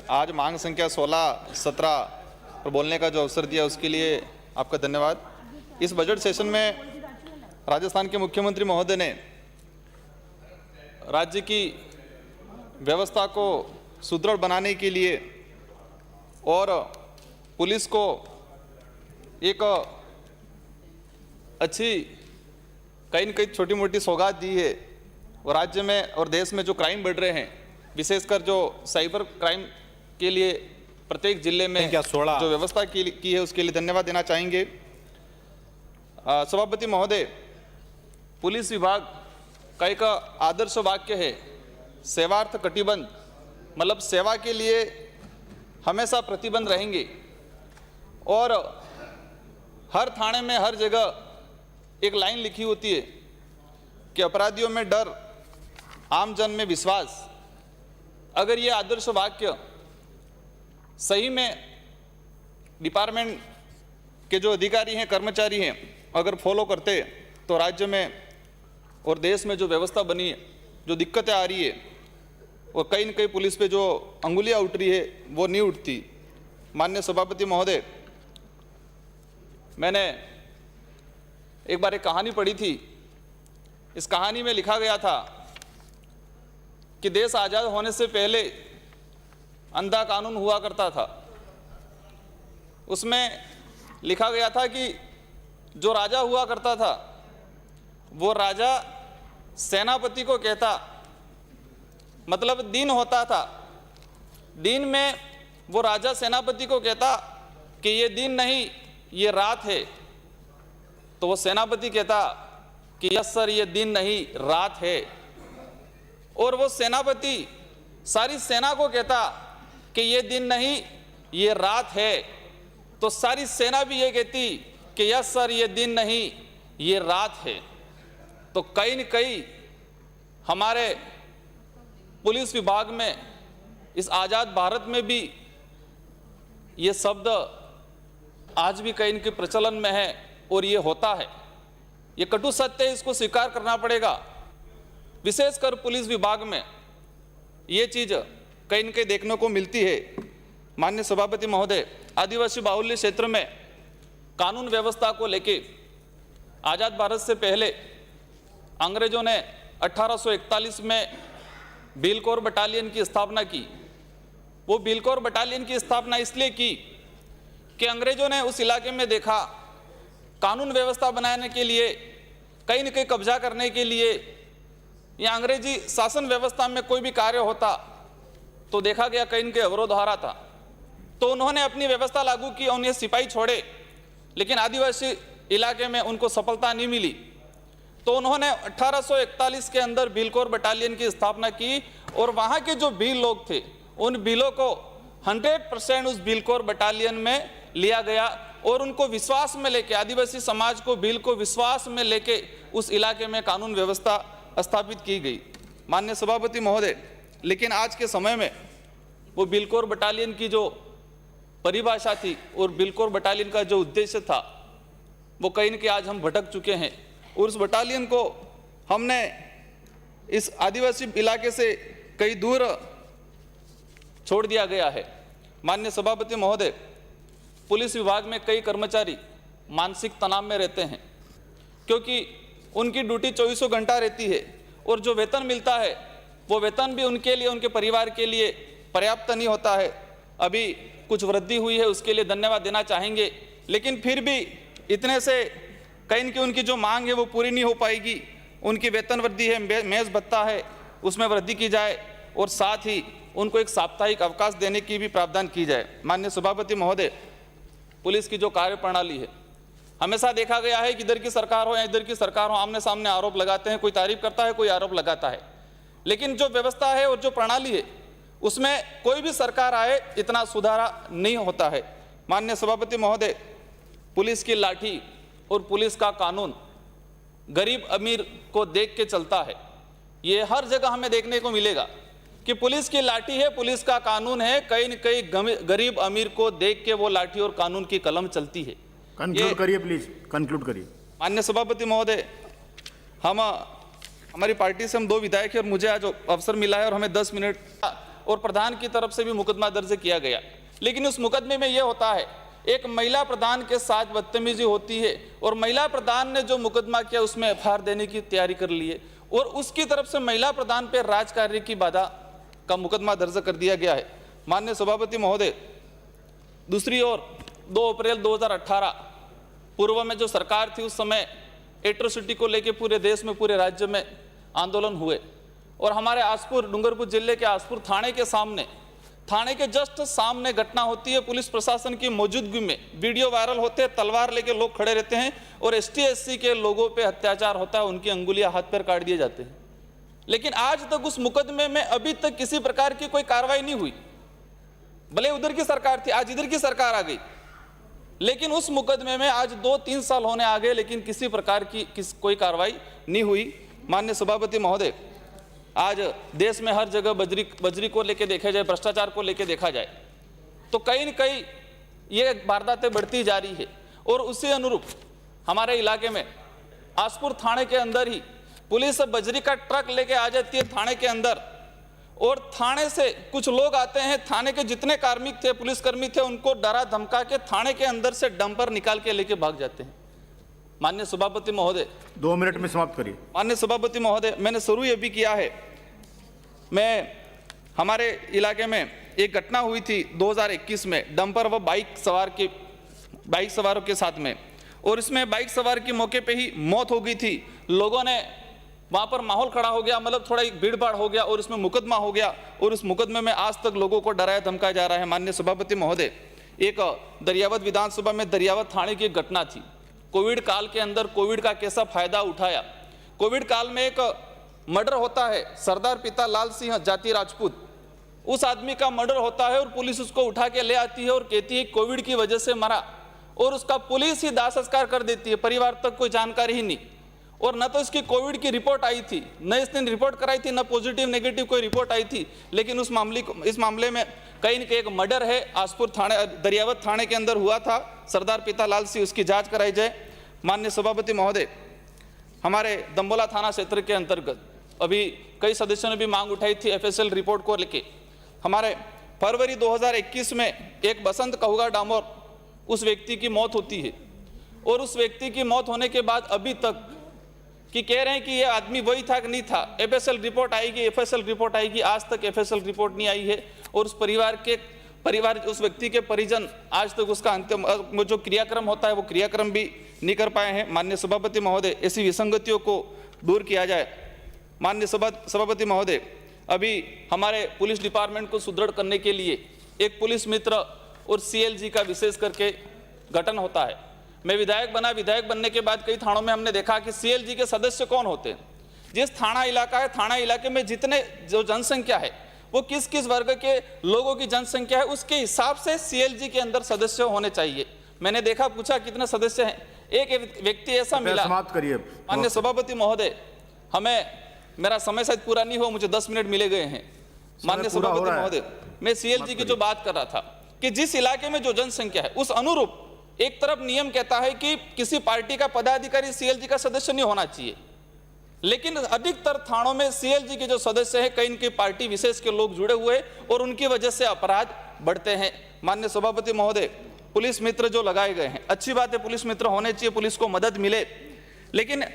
आज मांग संख्या 16-17 पर बोलने का जो अवसर दिया उसके लिए आपका धन्यवाद। इस बजट सेशन में राजस्थान के मुख्यमंत्री महोदय ने राज्य की व्यवस्था को सुदृढ़ बनाने के लिए और पुलिस को एक अच्छी कहीं न कहीं छोटी मोटी सौगात दी है। और राज्य में और देश में जो क्राइम बढ़ रहे हैं, विशेषकर जो साइबर क्राइम के लिए प्रत्येक जिले में जो व्यवस्था की है उसके लिए धन्यवाद देना चाहेंगे। सभापति महोदय, पुलिस विभाग का एक आदर्श वाक्य है, सेवार्थ कटिबंध, मतलब सेवा के लिए हमेशा प्रतिबंध रहेंगे। और हर थाने में हर जगह एक लाइन लिखी होती है कि अपराधियों में डर, आम जन में विश्वास। अगर ये आदर्श वाक्य सही में डिपार्टमेंट के जो अधिकारी हैं, कर्मचारी हैं, अगर फॉलो करते तो राज्य में और देश में जो व्यवस्था बनी है, जो दिक्कतें आ रही है और कहीं न कहीं पुलिस पे जो अंगुलियां उठ रही है वो नहीं उठती। माननीय सभापति महोदय, मैंने एक बार एक कहानी पढ़ी थी। इस कहानी में लिखा गया था कि देश आज़ाद होने से पहले अंधा कानून हुआ करता था। उसमें लिखा गया था कि जो राजा हुआ करता था वो राजा सेनापति को कहता, मतलब दिन होता था, दिन में वो राजा सेनापति को कहता कि ये दिन नहीं ये रात है, तो वो सेनापति कहता कि यस सर ये दिन नहीं रात है। और वो सेनापति सारी सेना को कहता कि ये दिन नहीं ये रात है, तो सारी सेना भी ये कहती कि यस सर ये दिन नहीं ये रात है। तो कहीं न कहीं हमारे पुलिस विभाग में इस आज़ाद भारत में भी ये शब्द आज भी कहीं न कहीं प्रचलन में है और ये होता है। ये कटु सत्य है, इसको स्वीकार करना पड़ेगा। विशेषकर पुलिस विभाग में ये चीज़ कहीं न कहीं देखने को मिलती है। माननीय सभापति महोदय, आदिवासी बाहुल्य क्षेत्र में कानून व्यवस्था को लेके आज़ाद भारत से पहले अंग्रेजों ने 1841 में भीलकोर बटालियन की स्थापना की। वो भीलकोर बटालियन की स्थापना इसलिए की कि अंग्रेजों ने उस इलाके में देखा कानून व्यवस्था बनाने के लिए, कहीं न कहीं कब्जा करने के लिए, या अंग्रेजी शासन व्यवस्था में कोई भी कार्य होता तो देखा गया कहीं न कहीं अवरोध आ रहा था। तो उन्होंने अपनी व्यवस्था लागू की, उन्हें सिपाही छोड़े, लेकिन आदिवासी इलाके में उनको सफलता नहीं मिली। तो उन्होंने 1841 के अंदर भीलकोर बटालियन की स्थापना की और वहाँ के जो भील लोग थे उन भीलों को 100% उस भीलकोर बटालियन में लिया गया और उनको विश्वास में लेके, आदिवासी समाज को, भील को विश्वास में लेके उस इलाके में कानून व्यवस्था स्थापित की गई। माननीय सभापति महोदय, लेकिन आज के समय में वो भीलकोर बटालियन की जो परिभाषा थी और भीलकोर बटालियन का जो उद्देश्य था वो कहीं न कहीं आज हम भटक चुके हैं और उस बटालियन को हमने इस आदिवासी इलाके से कहीं दूर छोड़ दिया गया है। माननीय सभापति महोदय, पुलिस विभाग में कई कर्मचारी मानसिक तनाव में रहते हैं क्योंकि उनकी ड्यूटी 24 घंटा रहती है और जो वेतन मिलता है वो वेतन भी उनके लिए, उनके परिवार के लिए पर्याप्त नहीं होता है। अभी कुछ वृद्धि हुई है, उसके लिए धन्यवाद देना चाहेंगे, लेकिन फिर भी इतने से कहीं न कहीं उनकी जो मांग है वो पूरी नहीं हो पाएगी। उनकी वेतन वृद्धि है, मेज़ भत्ता है, उसमें वृद्धि की जाए और साथ ही उनको एक साप्ताहिक अवकाश देने की भी प्रावधान की जाए। माननीय सभापति महोदय, पुलिस की जो कार्य प्रणाली है, हमेशा देखा गया है कि इधर की सरकार हो या इधर की सरकार हो, आमने सामने आरोप लगाते हैं, कोई तारीफ करता है, कोई आरोप लगाता है, लेकिन जो व्यवस्था है और जो प्रणाली है उसमें कोई भी सरकार आए इतना सुधारा नहीं होता है। माननीय सभापति महोदय, पुलिस की लाठी और पुलिस का कानून गरीब अमीर को देख के चलता है। ये हर जगह हमें देखने को मिलेगा कि पुलिस की लाठी है, पुलिस का कानून है, कहीं न कहीं गरीब अमीर को देख के वो लाठी और कानून की कलम चलती है। कंक्लूड करिए प्लीज, कंक्लूड करिए। माननीय सभापति महोदय, हमारी पार्टी से हम 2 विधायक हैं और मुझे आज अवसर मिला है और हमें 10 मिनट और प्रधान की तरफ से भी मुकदमा दर्ज किया गया। लेकिन उस मुकदमे में यह होता है, एक महिला प्रधान के साथ बदतमीजी होती है और महिला प्रधान ने जो मुकदमा किया उसमें एफआईआर देने की तैयारी कर ली है और उसकी तरफ से महिला प्रधान पर राजकार्य की बाधा का मुकदमा दर्ज कर दिया गया है। माननीय सभापति महोदय, दूसरी ओर 2 अप्रैल 2018 पूर्व में जो सरकार थी उस समय एट्रोसिटी को लेकर पूरे देश में, पूरे राज्य में आंदोलन हुए और हमारे आसपुर, डूंगरपुर जिले के आसपुर थाने के सामने, थाने के जस्ट सामने घटना होती है। पुलिस प्रशासन की मौजूदगी में वीडियो वायरल होते हैं, तलवार लेके लोग खड़े रहते हैं और ST-SC के लोगों पे अत्याचार होता है, उनकी अंगुलियां हाथ पैर काट दिए जाते हैं। लेकिन आज तक उस मुकदमे में अभी तक किसी प्रकार की कोई कार्रवाई नहीं हुई। भले उधर की सरकार थी, आज इधर की सरकार आ गई, लेकिन उस मुकदमे में आज 2-3 साल होने आ गए, लेकिन किसी प्रकार की कोई कार्रवाई नहीं हुई। माननीय सभापति महोदय, आज देश में हर जगह बजरी को लेके देखा जाए, भ्रष्टाचार को लेके देखा जाए तो कहीं न कहीं ये वारदातें बढ़ती जा रही है और उसी अनुरूप हमारे इलाके में आसपुर थाने के अंदर ही पुलिस बजरी का ट्रक लेके आ जाती है थाने के अंदर और थाने से कुछ लोग आते हैं, थाने के जितने कार्मिक थे, पुलिसकर्मी थे, उनको डरा धमका के थाने के अंदर से डंपर निकाल के लेके भाग जाते हैं। माननीय सभापति महोदय, 2 मिनट में समाप्त करिए। माननीय सभापति महोदय, मैंने शुरू ये भी किया है, मैं हमारे इलाके में एक घटना हुई थी 2021 में डंपर व बाइक सवारों के साथ में, और इसमें बाइक सवार की मौके पे ही मौत हो गई थी। लोगों ने वहां पर माहौल खड़ा हो गया, मतलब थोड़ा एक भीड़ भाड़ हो गया और इसमें मुकदमा हो गया और उस मुकदमे में आज तक लोगों को डराया धमकाया जा रहा है। माननीय सभापति महोदय, एक दरियावत विधानसभा में दरियावत थाने की एक घटना थी। कोविड काल के अंदर कोविड का कैसा फायदा उठाया। कोविड काल में एक मर्डर होता है, सरदार पिता लाल सिंह जाति राजपूत, उस आदमी का मर्डर होता है और पुलिस उसको उठा के ले आती है और कहती है कोविड की वजह से मरा, और उसका पुलिस ही दाह संस्कार कर देती है, परिवार तक कोई जानकारी ही नहीं। और न तो इसकी कोविड की रिपोर्ट आई थी, न इसने रिपोर्ट कराई थी, न पॉजिटिव नेगेटिव कोई रिपोर्ट आई थी। लेकिन इस मामले में कहीं न कहीं एक मर्डर है, आसपुर थाने, दरियावत थाने के अंदर हुआ था, सरदार पिता लाल सिंह, उसकी जांच कराई जाए। माननीय सभापति महोदय, हमारे दंबोला थाना क्षेत्र के अंतर्गत अभी कई सदस्यों ने भी मांग उठाई थी FSL रिपोर्ट को लेके। हमारे फरवरी 2021 में एक बसंत कहुगा डामोर, उस व्यक्ति की मौत होती है और उस व्यक्ति की मौत होने के बाद अभी तक कि कह रहे हैं कि ये आदमी वही था कि नहीं था, FSL रिपोर्ट आएगी, आज तक FSL रिपोर्ट नहीं आई है और उस उस व्यक्ति के परिजन आज तक उसका अंतिम जो क्रियाक्रम होता है वो क्रियाक्रम भी नहीं कर पाए हैं। माननीय सभापति महोदय, ऐसी विसंगतियों को दूर किया जाए। माननीय सभापति महोदय, अभी हमारे पुलिस डिपार्टमेंट को सुदृढ़ करने के लिए एक पुलिस मित्र और CLG का विशेष करके गठन होता है। मैं विधायक बनने के बाद कई थानों में हमने देखा कि CLG के सदस्य कौन होते हैं। जिस थाना इलाका है, थाना इलाके में जितने जो जनसंख्या है, वो किस किस वर्ग के लोगों की जनसंख्या है, उसके हिसाब से CLG के अंदर सदस्य होने चाहिए। मैंने देखा, पूछा कितने सदस्य हैं, एक व्यक्ति ऐसा मिला। समाप्त करिए। माननीय सभापति महोदय, मेरा समय शायद पूरा नहीं हो, मुझे 10 मिनट मिले गए हैं। माननीय सभापति महोदय, मैं CLG की जो बात कर रहा था कि जिस इलाके में जो जनसंख्या है उस अनुरूप एक तरफ नियम कहता है कि किसी पार्टी का पदाधिकारी CLG का सदस्य नहीं होना चाहिए, लेकिन अधिकतर थानों में CLG के जो सदस्य हैं कहीं इनकी पार्टी विशेष के लोग जुड़े हुए और उनकी वजह से अपराध बढ़ते हैं। माननीय सभापति महोदय, पुलिस मित्र जो लगाए गए हैं, अच्छी बात है, पुलिस मित्र होने चाहिए, पुलिस को मदद मिले, लेकिन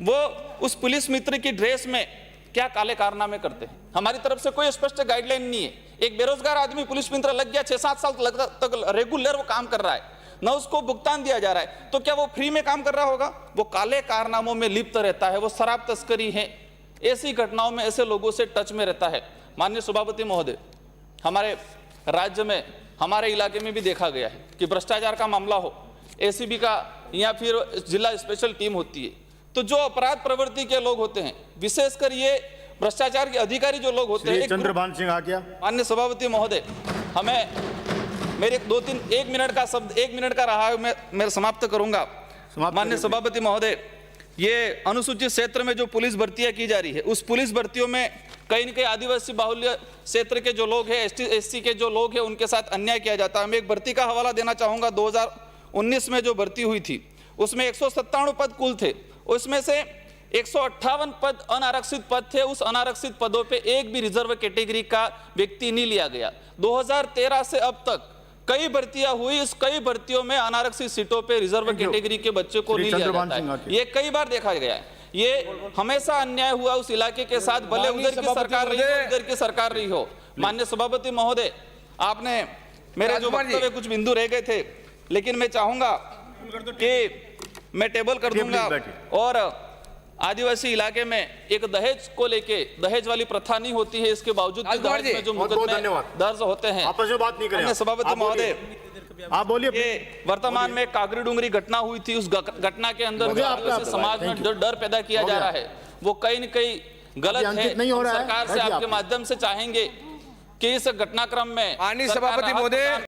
वो उस पुलिस मित्र की ड्रेस में क्या काले कारनामे करते हैं। हमारी तरफ से कोई स्पष्ट गाइडलाइन नहीं है। एक बेरोजगार आदमी पुलिस मित्र लग गया, 6-7 साल तक रेगुलर वो काम कर रहा है, न उसको भुगतान दिया जा रहा है, तो क्या वो फ्री में काम कर रहा होगा? वो काले कारनामों में लिप्त रहता है, वो शराब तस्करी है, ऐसी घटनाओं में ऐसे लोगों से टच में रहता है। माननीय सभापति महोदय, हमारे राज्य में, हमारे इलाके में भी देखा गया है कि भ्रष्टाचार का मामला हो, ACB का या फिर जिला स्पेशल टीम होती है, तो जो अपराध प्रवृत्ति के लोग होते हैं, विशेषकर ये भ्रष्टाचार के अधिकारी जो लोग होते हैं, चंद्रभान सिंह आ गया। माननीय सभापति महोदय, हमें मेरे 1 मिनट का रहा है, मैं समाप्त करूंगा। माननीय सभापति महोदय, ये अनुसूचित क्षेत्र में जो पुलिस भर्तियां की जा रही है, उस पुलिस भर्तियों में कहीं न कहीं आदिवासी बाहुल्य क्षेत्र के जो लोग हैं, ST-SC के जो लोग हैं, उनके साथ अन्याय किया जाता है। मैं एक भर्ती का हवाला देना चाहूंगा। 2019 में जो भर्ती हुई थी उसमें 197 पद कुल थे, उसमें से 158 पद अनारक्षित पद थे, उस अनारक्षित पदों पे एक भी रिजर्व कैटेगरी का व्यक्ति नहीं लिया गया। 2013 से अब तक कई भर्तियां हुई, इस कई भर्तियों में अनारक्षित सीटों पे रिजर्व कैटेगरी के बच्चे को नहीं लिया जाता है। ये कई बार देखा गया है, ये हमेशा अन्याय हुआ उस इलाके के साथ, भले उधर की सरकार रही हो इधर की सरकार रही हो। माननीय सभापति महोदय, आपने मेरे जो वक्तव्य कुछ बिंदु रह गए थे, लेकिन मैं चाहूंगा कि मैं टेबल कर दूंगा। और आदिवासी इलाके में एक दहेज को लेके, दहेज वाली प्रथा नहीं होती है, इसके बावजूद भी दहेज में जो मुकदमे दर्ज होते हैं। आपस में बात नहीं करें। सभापति महोदय, आप बोलिए। ये वर्तमान में कागरी डूंगरी घटना हुई थी, उस घटना के अंदर जो समाज में डर पैदा किया जा रहा है वो कहीं न कहीं गलत है। सरकार से आपके माध्यम से चाहेंगे कि इस घटनाक्रम में माननीय सभापति महोदय